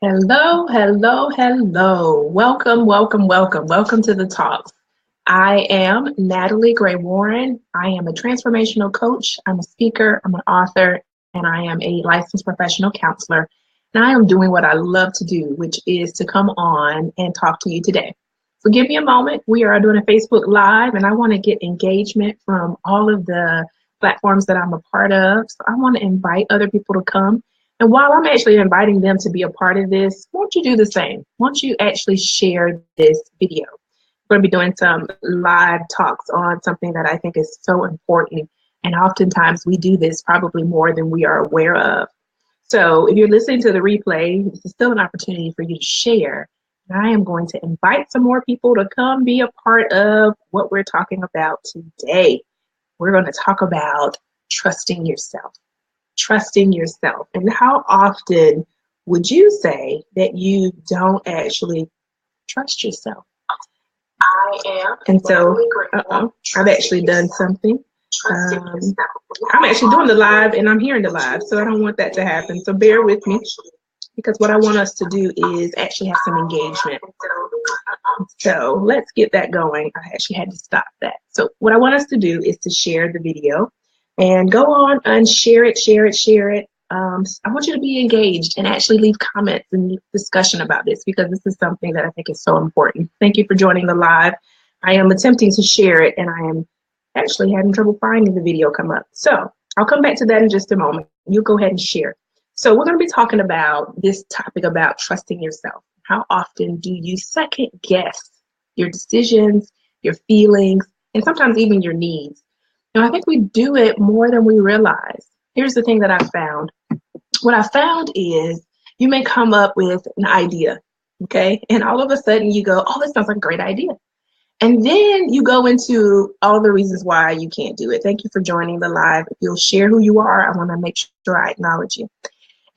Hello, hello, hello. Welcome to the talk. I am Natalie Gray Warren. I am a transformational coach. I'm a speaker, I'm an author, and I am a licensed professional counselor. And I am doing what I love to do, which is to come on and talk to you today. So give me a moment. We are doing a Facebook Live, and I want to get engagement from all of the platforms that I'm a part of. So I want to invite other people to come. And while I'm actually inviting them to be a part of this, won't you do the same? Won't you actually share this video? We're going to be doing some live talks on something that I think is so important. And oftentimes we do this probably more than we are aware of. So if you're listening to the replay, this is still an opportunity for you to share. And I am going to invite some more people to come be a part of what we're talking about today. We're going to talk about trusting yourself. Trusting yourself. And how often would you say that you don't actually trust yourself? I am. And so, I've actually done something. I'm actually doing the live and I'm hearing the live, so I don't want that to happen. So bear with me, because what I want us to do is actually have some engagement. So let's get that going. I actually had to stop that. So what I want us to do is to share the video and go on and share it. I want you to be engaged and actually leave comments and discussion about this, because this is something that I think is so important. Thank you for joining the live. I am attempting to share it and I am actually having trouble finding the video come up. So I'll come back to that in just a moment. You go ahead and share. So we're going to be talking about this topic about trusting yourself. How often do you second guess your decisions, your feelings, and sometimes even your needs? And I think we do it more than we realize. Here's the thing that I found. What I found is you may come up with an idea, okay? And all of a sudden you go, oh, this sounds like a great idea. And then you go into all the reasons why you can't do it. Thank you for joining the live. If you'll share who you are, I want to make sure I acknowledge you.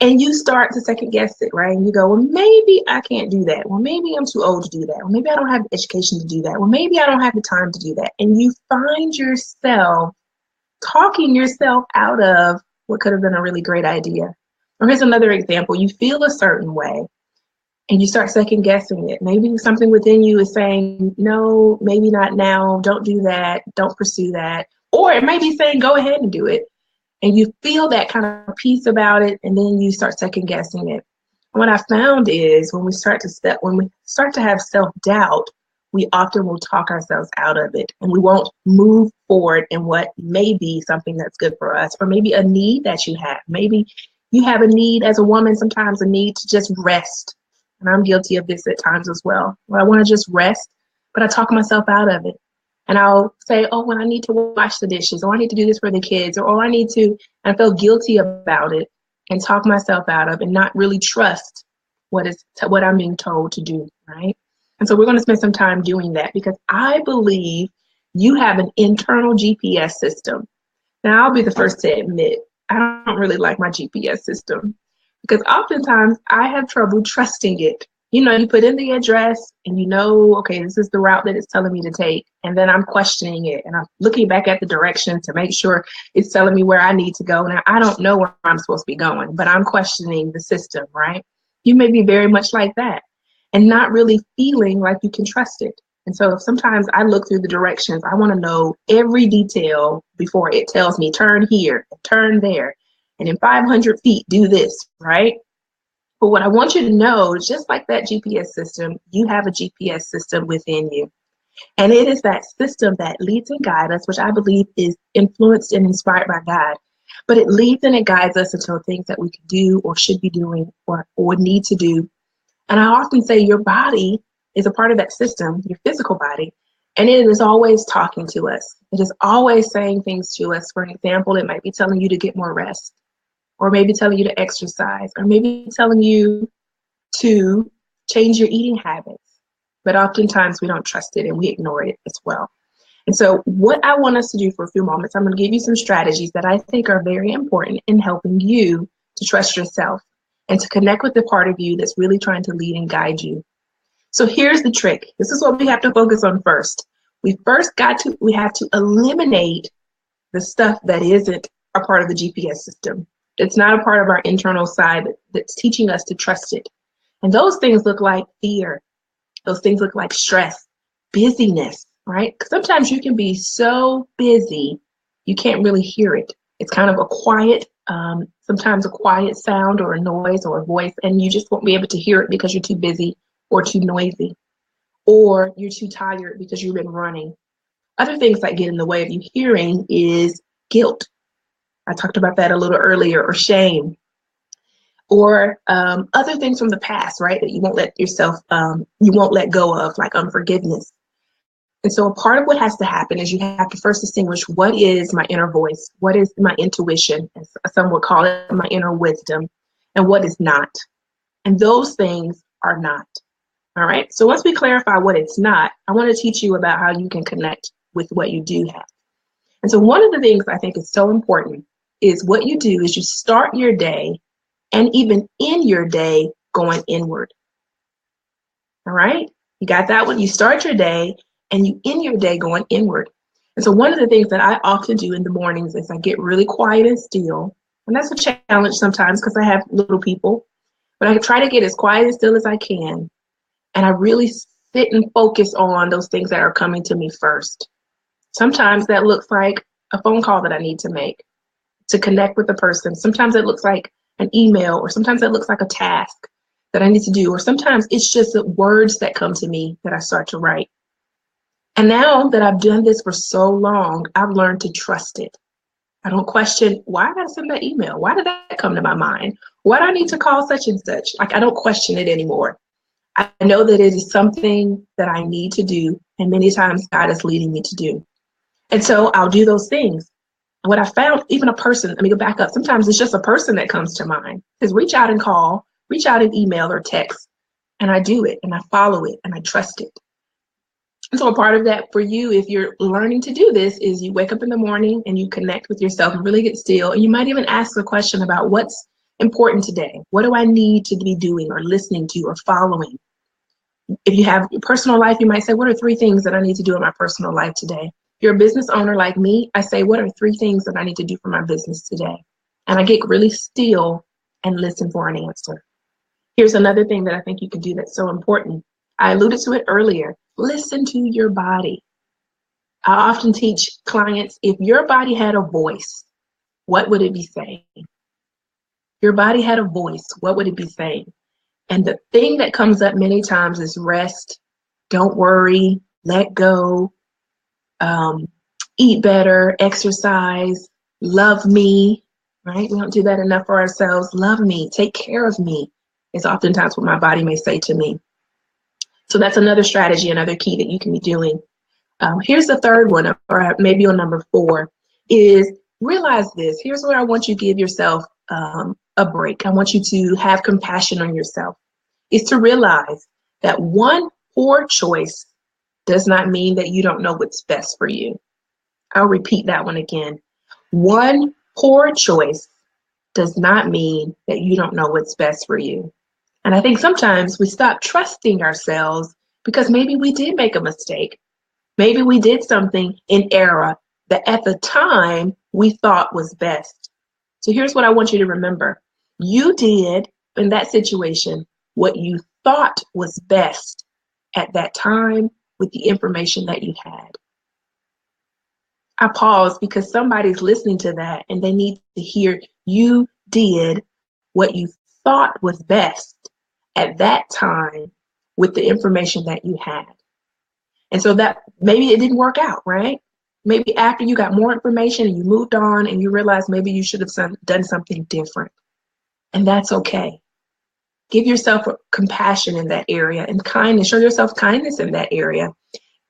And you start to second guess it, right? And you go, well, maybe I can't do that. Well, maybe I'm too old to do that. Well, maybe I don't have the education to do that. Well, maybe I don't have the time to do that. And you find yourself talking yourself out of what could have been a really great idea. Or here's another example. You feel a certain way and you start second guessing it. Maybe something within you is saying, no, maybe not now. Don't do that. Don't pursue that. Or it may be saying, go ahead and do it. And you feel that kind of peace about it, and then you start second guessing it. And what I found is when we start to have self-doubt, we often will talk ourselves out of it, and we won't move forward in what may be something that's good for us, or maybe a need that you have. Maybe you have a need as a woman, sometimes a need to just rest. And I'm guilty of this at times as well, where I want to just rest, but I talk myself out of it. And I'll say, oh, when I need to wash the dishes, or I need to do this for the kids, or oh, I need to, and I feel guilty about it and talk myself out of and not really trust what I'm being told to do, right? And so we're going to spend some time doing that, because I believe you have an internal GPS system. Now, I'll be the first to admit, I don't really like my GPS system, because oftentimes I have trouble trusting it. You know, you put in the address and you know, okay, this is the route that it's telling me to take. And then I'm questioning it and I'm looking back at the direction to make sure it's telling me where I need to go. Now, I don't know where I'm supposed to be going, but I'm questioning the system, right? You may be very much like that and not really feeling like you can trust it. And so sometimes I look through the directions. I want to know every detail before it tells me turn here, turn there, and in 500 feet, do this, right? But what I want you to know, just like that GPS system, you have a GPS system within you. And it is that system that leads and guides us, which I believe is influenced and inspired by God. But it leads and it guides us into things that we can do or should be doing or need to do. And I often say your body is a part of that system, your physical body, and it is always talking to us. It is always saying things to us. For an example, it might be telling you to get more rest, or maybe telling you to exercise, or maybe telling you to change your eating habits. But oftentimes we don't trust it and we ignore it as well. And so what I want us to do for a few moments, I'm going to give you some strategies that I think are very important in helping you to trust yourself and to connect with the part of you that's really trying to lead and guide you. So here's the trick. This is what we have to focus on first. We have to eliminate the stuff that isn't a part of the GPS system. It's not a part of our internal side that's teaching us to trust it. And those things look like fear. Those things look like stress, busyness, right? 'Cause sometimes you can be so busy, you can't really hear it. It's kind of a quiet, sometimes a quiet sound or a noise or a voice, and you just won't be able to hear it because you're too busy or too noisy, or you're too tired because you've been running. Other things that get in the way of you hearing is guilt. I talked about that a little earlier, or shame, or other things from the past, right? That you won't let yourself, you won't let go of, like unforgiveness. And so a part of what has to happen is you have to first distinguish what is my inner voice, what is my intuition, as some would call it, my inner wisdom, and what is not. And those things are not. All right. So once we clarify what it's not, I want to teach you about how you can connect with what you do have. And so one of the things I think is so important is what you do is you start your day, and even in your day, going inward. All right. You got that one? You start your day and you end your day going inward. And so one of the things that I often do in the mornings is I get really quiet and still. And that's a challenge sometimes because I have little people, but I try to get as quiet and still as I can. And I really sit and focus on those things that are coming to me first. Sometimes that looks like a phone call that I need to make to connect with the person. Sometimes it looks like an email, or sometimes it looks like a task that I need to do, or sometimes it's just the words that come to me that I start to write. And now that I've done this for so long, I've learned to trust it. I don't question, why did I send that email? Why did that come to my mind? Why do I need to call such and such? Like, I don't question it anymore. I know that it is something that I need to do, and many times God is leading me to do. And so I'll do those things. And what I found, even a person, let me go back up. Sometimes it's just a person that comes to mind. Because reach out and call, reach out and email or text, and I do it, and I follow it, and I trust it. And so a part of that for you, if you're learning to do this, is you wake up in the morning and you connect with yourself and really get still. And you might even ask the question about what's important today. What do I need to be doing or listening to or following? If you have your personal life, you might say, what are 3 things that I need to do in my personal life today? If you're a business owner like me, I say, what are 3 things that I need to do for my business today? And I get really still and listen for an answer. Here's another thing that I think you can do that's so important. I alluded to it earlier. Listen to your body. I often teach clients, if your body had a voice, what would it be saying? Your body had a voice, what would it be saying? And the thing that comes up many times is rest, don't worry, let go, eat better, exercise, love me, right? We don't do that enough for ourselves. Love me, take care of me is oftentimes what my body may say to me. So that's another strategy, another key that you can be doing. Here's the third one, or maybe on number 4, is realize this. Here's where I want you to give yourself a break. I want you to have compassion on yourself. Is to realize that one poor choice does not mean that you don't know what's best for you. I'll repeat that one again. One poor choice does not mean that you don't know what's best for you. And I think sometimes we stop trusting ourselves because maybe we did make a mistake. Maybe we did something in error that at the time we thought was best. So here's what I want you to remember. You did in that situation what you thought was best at that time with the information that you had. I pause because somebody's listening to that and they need to hear you did what you thought was best at that time with the information that you had. And so that maybe it didn't work out, right? Maybe after you got more information and you moved on and you realized maybe you should have done something different. And that's okay. Give yourself compassion in that area and kindness. Show yourself kindness in that area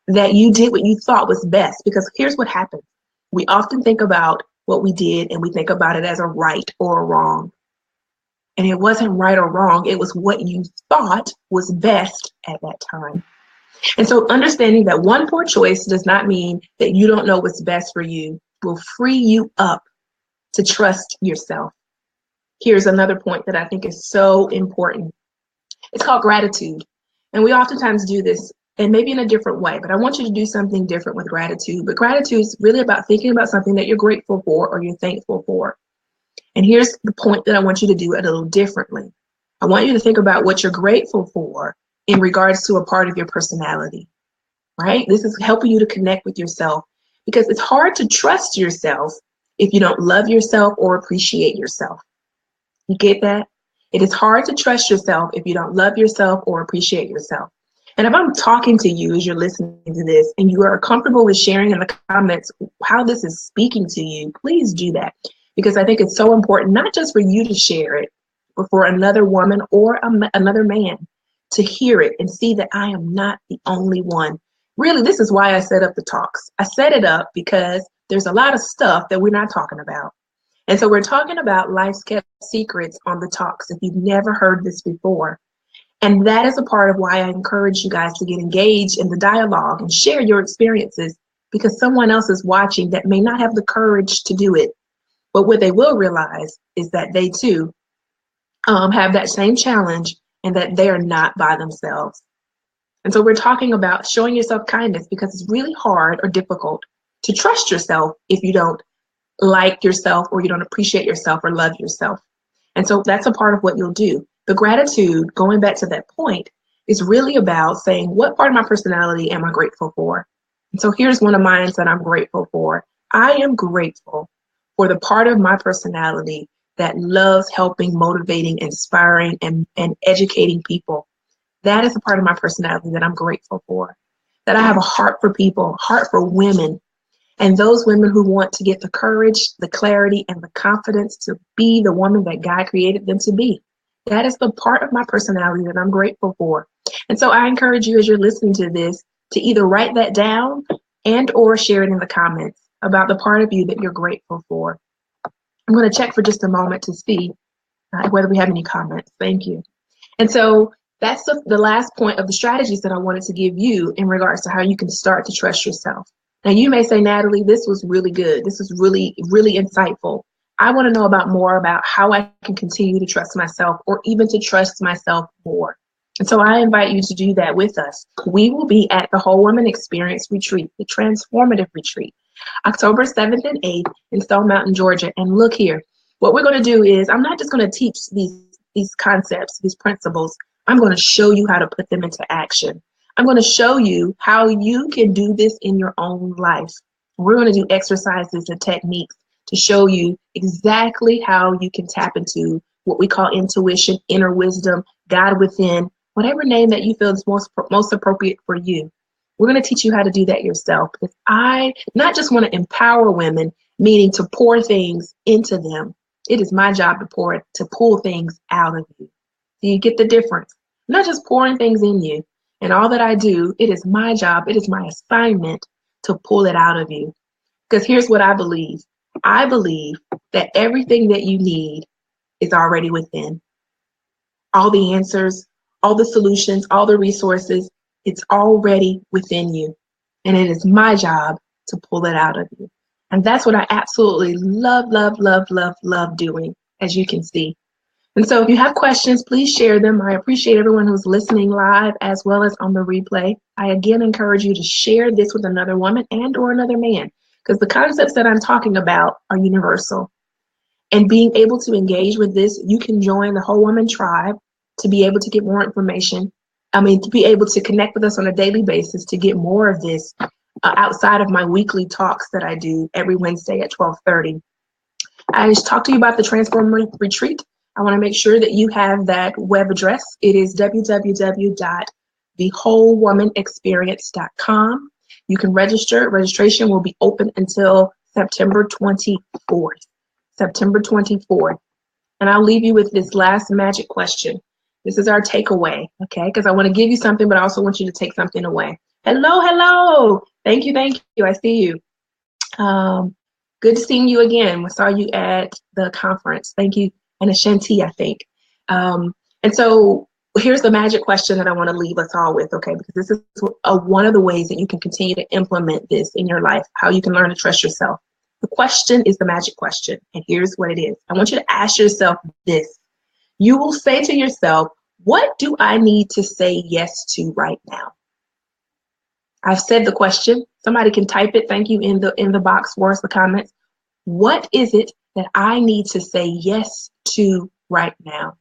that you did what you thought was best. Because here's what happens. We often think about what we did and we think about it as a right or a wrong. And it wasn't right or wrong. It was what you thought was best at that time. And so understanding that one poor choice does not mean that you don't know what's best for you will free you up to trust yourself. Here's another point that I think is so important. It's called gratitude. And we oftentimes do this, and maybe in a different way, but I want you to do something different with gratitude. But gratitude is really about thinking about something that you're grateful for or you're thankful for. And here's the point that I want you to do it a little differently. I want you to think about what you're grateful for in regards to a part of your personality, right? This is helping you to connect with yourself, because it's hard to trust yourself if you don't love yourself or appreciate yourself. You get that? It is hard to trust yourself if you don't love yourself or appreciate yourself. And if I'm talking to you as you're listening to this and you are comfortable with sharing in the comments how this is speaking to you, please do that. Because I think it's so important, not just for you to share it, but for another woman or another man to hear it and see that I am not the only one. Really, this is why I set up the talks. I set it up because there's a lot of stuff that we're not talking about. And so we're talking about life's kept secrets on the talks, if you've never heard this before. And that is a part of why I encourage you guys to get engaged in the dialogue and share your experiences, because someone else is watching that may not have the courage to do it. But what they will realize is that they too have that same challenge, and that they are not by themselves. And so we're talking about showing yourself kindness, because it's really hard or difficult to trust yourself if you don't like yourself or you don't appreciate yourself or love yourself. And so that's a part of what you'll do. The gratitude, going back to that point, is really about saying, what part of my personality am I grateful for? And so here's one of mine that I'm grateful for. I am grateful for the part of my personality that loves helping, motivating, inspiring, and educating people. That is a part of my personality that I'm grateful for. That I have a heart for people, heart for women, and those women who want to get the courage, the clarity, and the confidence to be the woman that God created them to be. That is the part of my personality that I'm grateful for. And so I encourage you, as you're listening to this, to either write that down and or share it in the comments about the part of you that you're grateful for. I'm going to check for just a moment to see whether we have any comments. Thank you. And so that's the last point of the strategies that I wanted to give you in regards to how you can start to trust yourself. Now, you may say, Natalie, this was really good. This was really, really insightful. I want to know more about how I can continue to trust myself, or even to trust myself more. And so I invite you to do that with us. We will be at the Whole Woman Experience Retreat, the Transformative Retreat, October 7th and 8th in Stone Mountain, Georgia. And look here, what we're going to do is, I'm not just going to teach these concepts, these principles. I'm going to show you how to put them into action. I'm going to show you how you can do this in your own life. We're going to do exercises and techniques to show you exactly how you can tap into what we call intuition, inner wisdom, God within, whatever name that you feel is most appropriate for you. We're going to teach you how to do that yourself, because I not just want to empower women, meaning to pour things into them. It is my job to pull things out of you. Do you get the difference? I'm not just pouring things in you. And all that I do, it is my job, it is my assignment to pull it out of you. Because here's what I believe. I believe that everything that you need is already within. All the answers, all the solutions, all the resources, it's already within you. And it is my job to pull it out of you. And that's what I absolutely love, love, love, love, love doing, as you can see. And so if you have questions, please share them. I appreciate everyone who's listening live as well as on the replay. I again encourage you to share this with another woman and or another man, because the concepts that I'm talking about are universal. And being able to engage with this, you can join the Whole Woman Tribe to be able to get more information. To be able to connect with us on a daily basis to get more of this outside of my weekly talks that I do every Wednesday at 12:30. I just talked to you about the Transform Retreat. I want to make sure that you have that web address. It is www.thewholewomanexperience.com. You can register. Registration will be open until September 24th. September 24th. And I'll leave you with this last magic question. This is our takeaway, okay? Because I want to give you something, but I also want you to take something away. Hello, hello. Thank you, thank you. I see you. Good seeing you again. I saw you at the conference. Thank you. And Ashanti, I think. And so here's the magic question that I want to leave us all with, okay? Because this is one of the ways that you can continue to implement this in your life, how you can learn to trust yourself. The question is the magic question, and here's what it is. I want you to ask yourself this. You will say to yourself, what do I need to say yes to right now? I've said the question. Somebody can type it, thank you, in the box for us, the comments. What is it that I need to say yes to right now?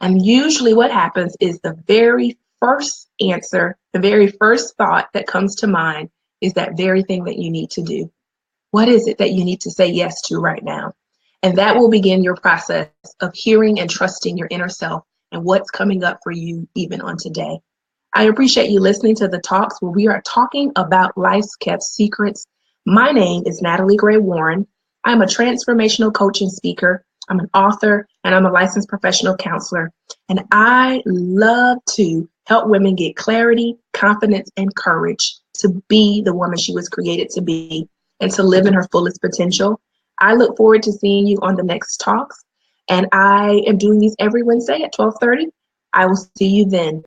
And usually what happens is the very first answer, the very first thought that comes to mind is that very thing that you need to do. What is it that you need to say yes to right now? And that will begin your process of hearing and trusting your inner self and what's coming up for you even on today. I appreciate you listening to the talks where we are talking about life's kept secrets. My name is Natalie Gray Warren. I'm a transformational coach and speaker. I'm an author and I'm a licensed professional counselor. And I love to help women get clarity, confidence, and courage to be the woman she was created to be and to live in her fullest potential. I look forward to seeing you on the next talks. And I am doing these every Wednesday at 12:30. I will see you then.